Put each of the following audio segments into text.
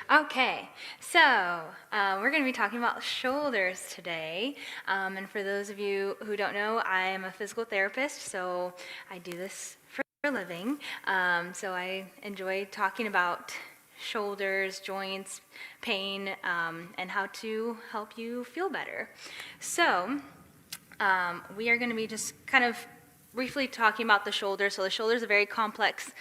Okay, so we're going to be talking about shoulders today. And for those of you who don't know, I am a physical therapist, so I do this for a living. So I enjoy talking about shoulders, joints, pain, and how to help you feel better. So we are going to be just kind of briefly talking about the shoulder. So the shoulder is a very complex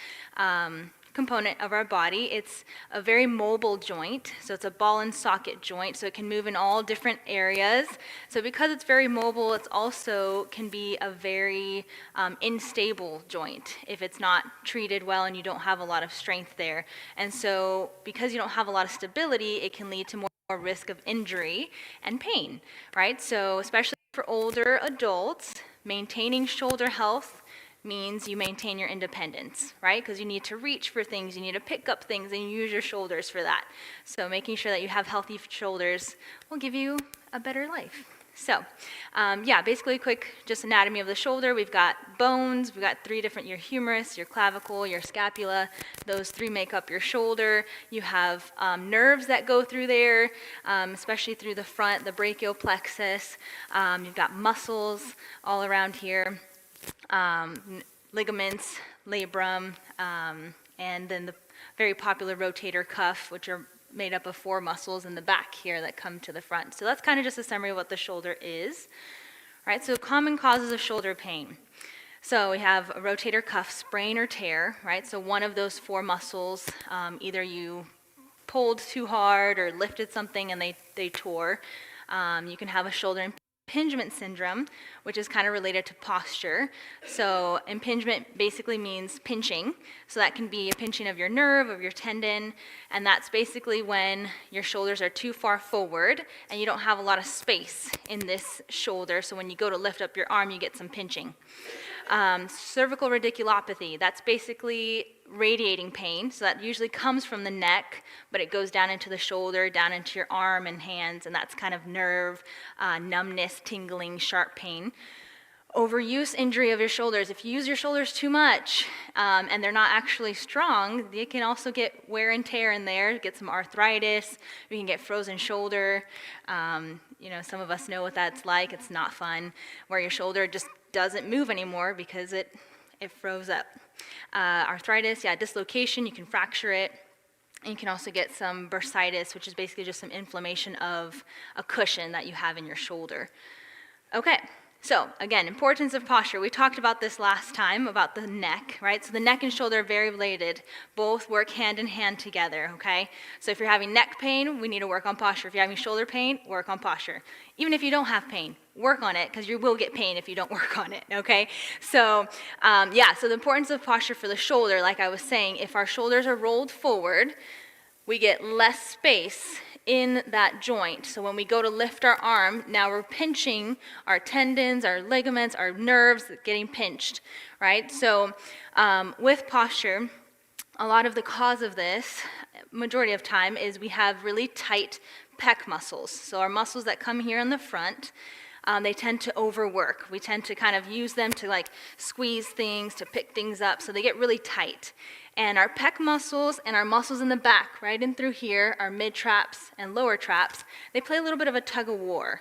component of our body. It's a very mobile joint, so it's a ball and socket joint, so it can move in all different areas. So because it's very mobile, it's also can be a very unstable joint if it's not treated well and you don't have a lot of strength there. And so because you don't have a lot of stability, it can lead to more risk of injury and pain, right? So especially for older adults, maintaining shoulder health means you maintain your independence, right? Because you need to reach for things, you need to pick up things, and you use your shoulders for that. So making sure that you have healthy shoulders will give you a better life. So, basically quick just anatomy of the shoulder. We've got bones, we've got three different, your humerus, your clavicle, your scapula. Those three make up your shoulder. You have nerves that go through there, especially through the front, the brachial plexus. You've got muscles all around here. Ligaments, labrum, and then the very popular rotator cuff, which are made up of four muscles in the back here that come to the front. So that's kind of just a summary of what the shoulder is. Right, so common causes of shoulder pain. So we have a rotator cuff sprain or tear, right? So one of those four muscles, either you pulled too hard or lifted something and they tore. You can have a shoulder impingement syndrome, which is kind of related to posture. So impingement basically means pinching. So that can be a pinching of your nerve, of your tendon, and that's basically when your shoulders are too far forward and you don't have a lot of space in this shoulder. So when you go to lift up your arm, you get some pinching. Cervical radiculopathy, that's basically radiating pain. So that usually comes from the neck, but it goes down into the shoulder, down into your arm and hands, and that's kind of nerve, numbness, tingling, sharp pain. Overuse injury of your shoulders. If you use your shoulders too much and they're not actually strong, you can also get wear and tear in there, get some arthritis, we can get frozen shoulder. Some of us know what that's like. It's not fun, where your shoulder just doesn't move anymore because it froze up. Arthritis, dislocation, you can fracture it. And you can also get some bursitis, which is basically just some inflammation of a cushion that you have in your shoulder. Okay, so again, importance of posture. We talked about this last time, about the neck, right? So the neck and shoulder are very related. Both work hand in hand together, okay? So if you're having neck pain, we need to work on posture. If you're having shoulder pain, work on posture. Even if you don't have pain, work on it, because you will get pain if you don't work on it, okay? So, so the importance of posture for the shoulder, like I was saying, if our shoulders are rolled forward, we get less space in that joint. So when we go to lift our arm, now we're pinching our tendons, our ligaments, our nerves getting pinched, right? So with posture, a lot of the cause of this, majority of time, is we have really tight pec muscles. So our muscles that come here in the front, they tend to overwork. We tend to kind of use them to squeeze things, to pick things up, so they get really tight. And our pec muscles and our muscles in the back, right in through here, our mid traps and lower traps, they play a little bit of a tug of war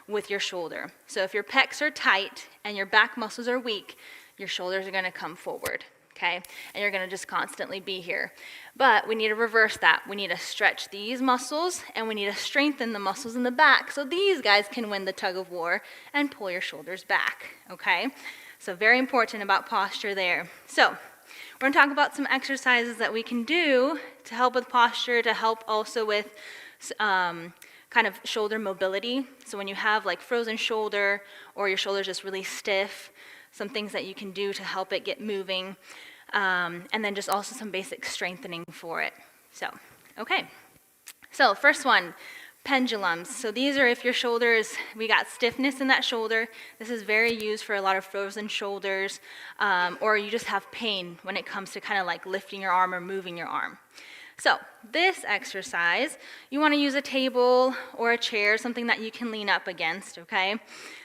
with your shoulder. So if your pecs are tight and your back muscles are weak, your shoulders are going to come forward, okay? And you're going to just constantly be here. But we need to reverse that. We need to stretch these muscles and we need to strengthen the muscles in the back so these guys can win the tug of war and pull your shoulders back, okay? So very important about posture there. So we're going to talk about some exercises that we can do to help with posture, to help also with kind of shoulder mobility. So when you have frozen shoulder or your shoulder's just really stiff, some things that you can do to help it get moving, and then just also some basic strengthening for it. So, okay. So first one, pendulums. So these are if your shoulders, we got stiffness in that shoulder. This is very used for a lot of frozen shoulders, or you just have pain when it comes to kind of lifting your arm or moving your arm. So this exercise, you want to use a table or a chair, something that you can lean up against, okay?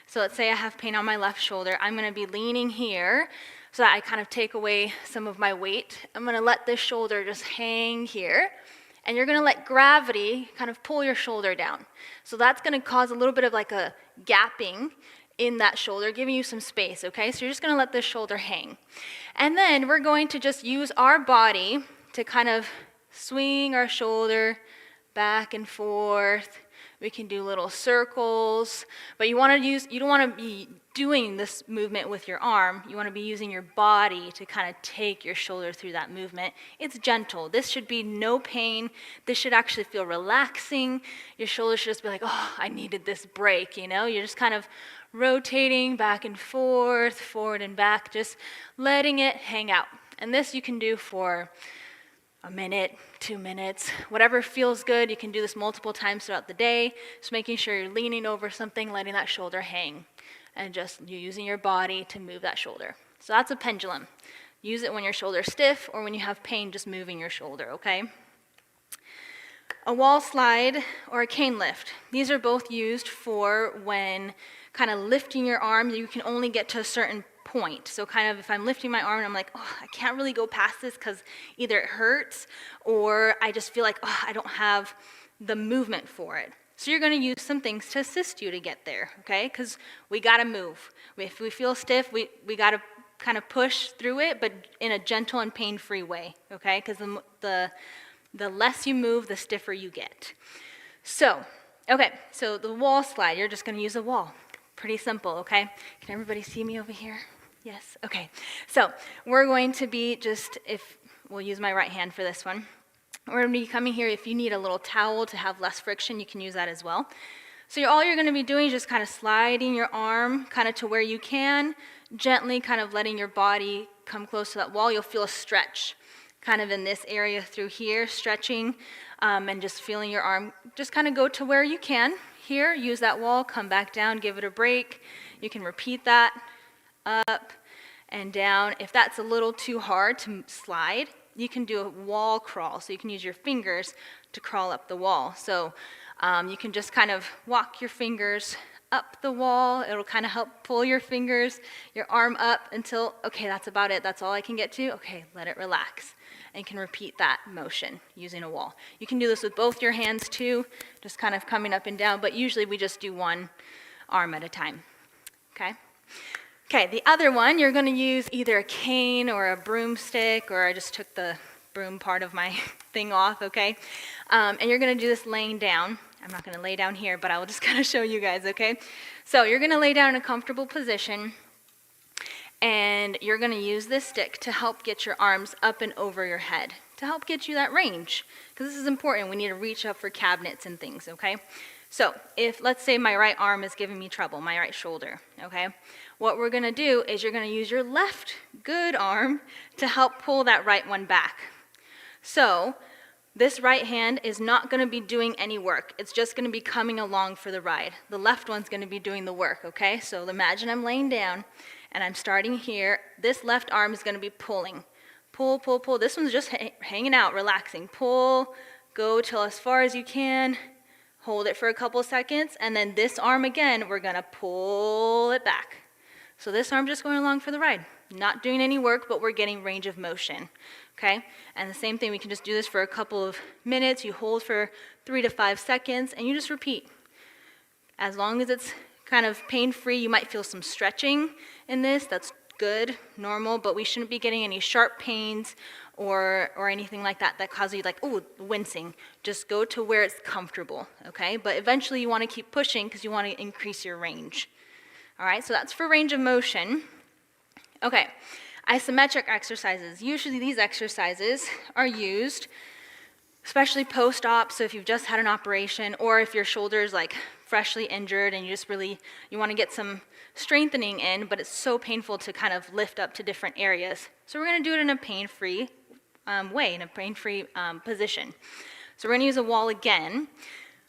So let's say I have pain on my left shoulder. I'm going to be leaning here so that I kind of take away some of my weight. I'm going to let this shoulder just hang here. and you're gonna let gravity kind of pull your shoulder down. So that's gonna cause a little bit of like a gapping in that shoulder, giving you some space, okay? So you're just gonna let the shoulder hang. And then we're going to just use our body to kind of swing our shoulder back and forth. We can do little circles, but you don't want to be doing this movement with your arm. You want to be using your body to kind of take your shoulder through that movement. It's gentle. This should be no pain. This should actually feel relaxing. Your shoulder should just be like, oh, I needed this break, you know? You're just kind of rotating back and forth, forward and back, just letting it hang out. And this you can do for a minute, 2 minutes, whatever feels good. You can do this multiple times throughout the day. Just making sure you're leaning over something, letting that shoulder hang, and just you using your body to move that shoulder. So that's a pendulum. Use it when your shoulder's stiff or when you have pain just moving your shoulder, okay? A wall slide or a cane lift. These are both used for when kind of lifting your arm. You can only get to a certain point. So kind of if I'm lifting my arm and I'm like, oh, I can't really go past this because either it hurts or I just feel like, oh, I don't have the movement for it. So you're going to use some things to assist you to get there, okay? Because we got to move. If we feel stiff, we got to kind of push through it, but in a gentle and pain-free way, okay? Because the less you move, the stiffer you get. So, okay, so the wall slide, you're just going to use a wall. Pretty simple, okay? Can everybody see me over here? Yes? Okay. So we're going to be we'll use my right hand for this one. We're going to be coming here. If you need a little towel to have less friction, you can use that as well. So all you're going to be doing is just kind of sliding your arm kind of to where you can, gently kind of letting your body come close to that wall. You'll feel a stretch kind of in this area through here, stretching, and just feeling your arm just kind of go to where you can. Here, use that wall, come back down, give it a break. You can repeat that, up and down. If that's a little too hard to slide, you can do a wall crawl. So you can use your fingers to crawl up the wall. So you can just kind of walk your fingers up the wall. It'll kind of help pull your fingers, your arm up until, okay, that's about it. That's all I can get to. Okay, let it relax. And you can repeat that motion using a wall. You can do this with both your hands too, just kind of coming up and down, but usually we just do one arm at a time, okay? Okay, the other one, you're gonna use either a cane or a broomstick, or I just took the broom part of my thing off, okay? And you're gonna do this laying down. I'm not gonna lay down here, but I will just kind of show you guys, okay? So you're gonna lay down in a comfortable position, and you're gonna use this stick to help get your arms up and over your head, to help get you that range, because this is important. We need to reach up for cabinets and things, okay? So if, let's say my right arm is giving me trouble, my right shoulder, okay? What we're gonna do is you're gonna use your left good arm to help pull that right one back. So this right hand is not gonna be doing any work. It's just gonna be coming along for the ride. The left one's gonna be doing the work, okay? So imagine I'm laying down and I'm starting here. This left arm is gonna be pulling. Pull, pull, pull. This one's just hanging out, relaxing. Pull, go till as far as you can. Hold it for a couple seconds, and then this arm again, we're gonna pull it back. So this arm just going along for the ride. Not doing any work, but we're getting range of motion, okay? And the same thing, we can just do this for a couple of minutes. You hold for 3 to 5 seconds, and you just repeat. As long as it's kind of pain-free, you might feel some stretching in this. That's good, normal, but we shouldn't be getting any sharp pains or anything like that that causes you like, oh, wincing. Just go to where it's comfortable, okay? But eventually you want to keep pushing because you want to increase your range. All right, so that's for range of motion. Okay, isometric exercises. Usually these exercises are used, especially post-op, so if you've just had an operation or if your shoulder is like freshly injured and you want to get some strengthening in, but it's so painful to kind of lift up to different areas. So we're going to do it in a pain-free way, in a pain-free position. So we're going to use a wall again.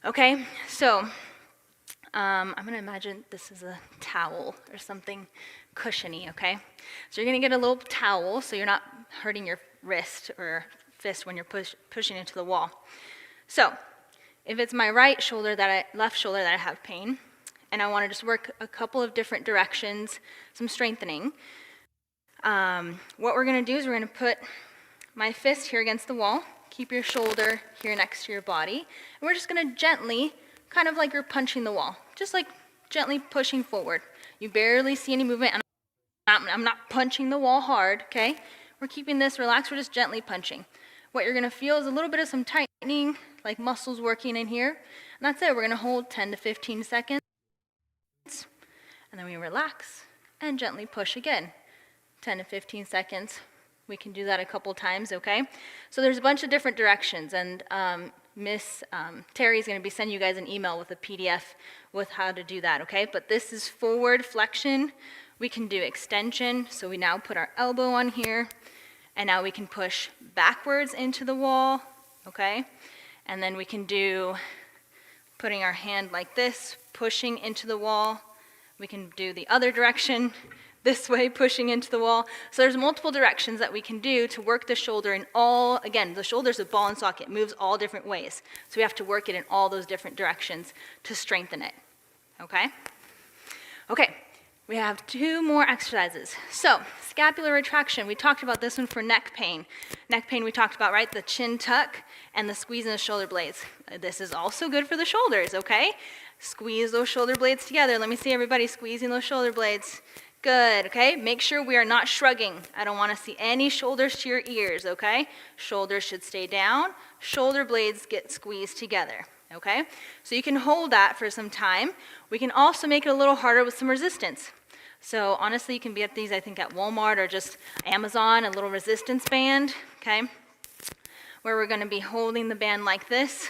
Okay, so I'm going to imagine this is a towel or something cushiony, okay? So you're going to get a little towel so you're not hurting your wrist or fist when you're pushing into the wall. So if it's my left shoulder that I have pain, and I want to just work a couple of different directions, some strengthening, what we're going to do is we're going to put my fist here against the wall, keep your shoulder here next to your body. And we're just gonna gently, kind of like you're punching the wall, just like gently pushing forward. You barely see any movement, and I'm not punching the wall hard, okay? We're keeping this relaxed, we're just gently punching. What you're gonna feel is a little bit of some tightening, like muscles working in here. And that's it, we're gonna hold 10 to 15 seconds. And then we relax and gently push again. 10 to 15 seconds. We can do that a couple times, okay? So there's a bunch of different directions, and Miss Terry's gonna be sending you guys an email with a PDF with how to do that, okay? But this is forward flexion. We can do extension, so we now put our elbow on here, and now we can push backwards into the wall, okay? And then we can do putting our hand like this, pushing into the wall. We can do the other direction, this way, pushing into the wall. So there's multiple directions that we can do to work the shoulder in all, again, the shoulder's a ball and socket, it moves all different ways. So we have to work it in all those different directions to strengthen it, okay? Okay, we have 2 more exercises. So, scapular retraction, we talked about this one for neck pain. Neck pain we talked about, right? The chin tuck and the squeeze in the shoulder blades. This is also good for the shoulders, okay? Squeeze those shoulder blades together. Let me see everybody squeezing those shoulder blades. Good, okay? Make sure we are not shrugging. I don't want to see any shoulders to your ears, okay? Shoulders should stay down. Shoulder blades get squeezed together, okay? So you can hold that for some time. We can also make it a little harder with some resistance. So honestly, you can get these, I think, at Walmart or just Amazon, a little resistance band, okay? Where we're going to be holding the band like this.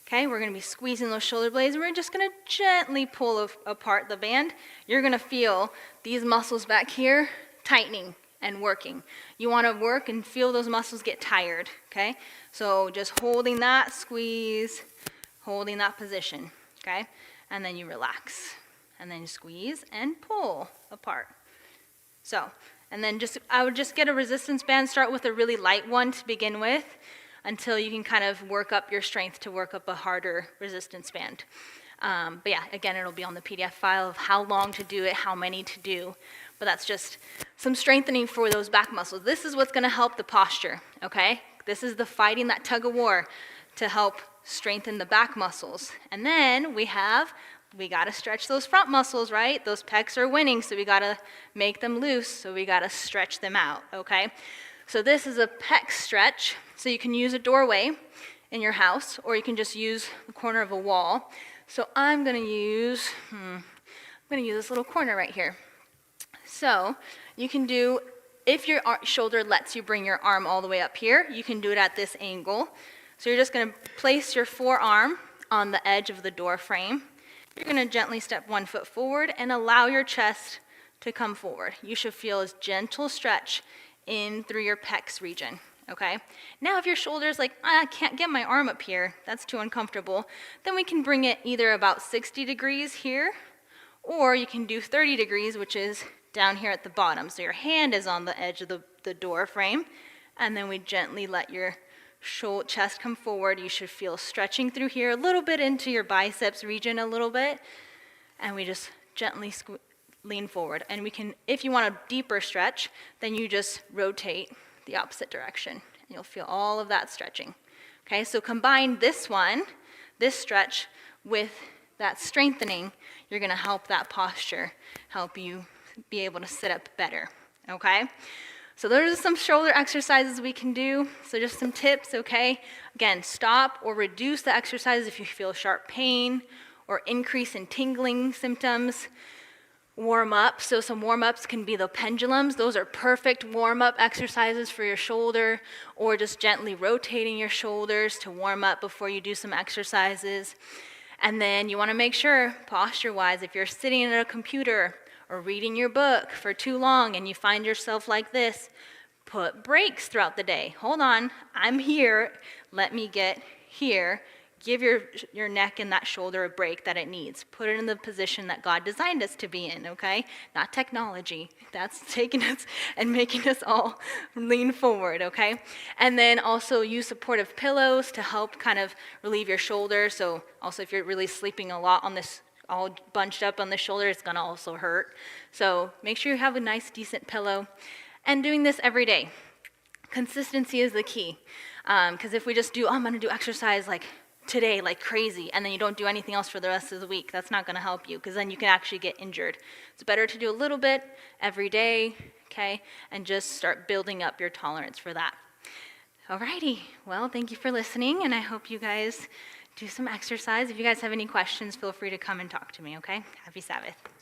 Okay, we're going to be squeezing those shoulder blades. We're just going to gently pull apart the band. You're going to feel these muscles back here tightening and working. You want to work and feel those muscles get tired, okay? So just holding that, squeeze, holding that position, okay? And then you relax. And then you squeeze and pull apart. So, and then I would just get a resistance band, start with a really light one to begin with, until you can kind of work up your strength to work up a harder resistance band. But yeah, again, it'll be on the PDF file of how long to do it, how many to do. But that's just some strengthening for those back muscles. This is what's gonna help the posture, okay? This is the fighting that tug of war to help strengthen the back muscles. And then we gotta stretch those front muscles, right? Those pecs are winning, so we gotta make them loose, so we gotta stretch them out, okay? So this is a pec stretch. So you can use a doorway in your house, or you can just use the corner of a wall. So I'm gonna use this little corner right here. So you can do, if your shoulder lets you bring your arm all the way up here, you can do it at this angle. So you're just gonna place your forearm on the edge of the door frame. You're gonna gently step 1 foot forward and allow your chest to come forward. You should feel a gentle stretch in through your pecs region, okay? Now if your shoulder's like, I can't get my arm up here, that's too uncomfortable, then we can bring it either about 60 degrees here, or you can do 30 degrees, which is down here at the bottom. So your hand is on the edge of the door frame, and then we gently let your chest come forward. You should feel stretching through here, a little bit into your biceps region a little bit, and we just gently lean forward. And we can, if you want a deeper stretch, then you just rotate the opposite direction. And you'll feel all of that stretching. Okay, so combine this stretch with that strengthening, you're gonna help that posture, help you be able to sit up better, okay? So those are some shoulder exercises we can do. So just some tips, okay? Again, stop or reduce the exercise if you feel sharp pain or increase in tingling symptoms. Warm up, so some warm-ups can be the pendulums. Those are perfect warm-up exercises for your shoulder, or just gently rotating your shoulders to warm up before you do some exercises. And then you want to make sure, posture-wise, if you're sitting at a computer or reading your book for too long and you find yourself like this, put breaks throughout the day. Hold on, I'm here, let me get here. Give your neck and that shoulder a break that it needs. Put it in the position that God designed us to be in, okay? Not technology. That's taking us and making us all lean forward, okay? And then also use supportive pillows to help kind of relieve your shoulder. So also if you're really sleeping a lot on this, all bunched up on the shoulder, it's gonna also hurt. So make sure you have a nice, decent pillow. And doing this every day. Consistency is the key. Because if we just do, oh, I'm going to do exercise like today, like crazy, and then you don't do anything else for the rest of the week, that's not going to help you, because then you can actually get injured. It's better to do a little bit every day, okay, and just start building up your tolerance for that. Alrighty, well, thank you for listening, and I hope you guys do some exercise. If you guys have any questions, feel free to come and talk to me, okay? Happy Sabbath.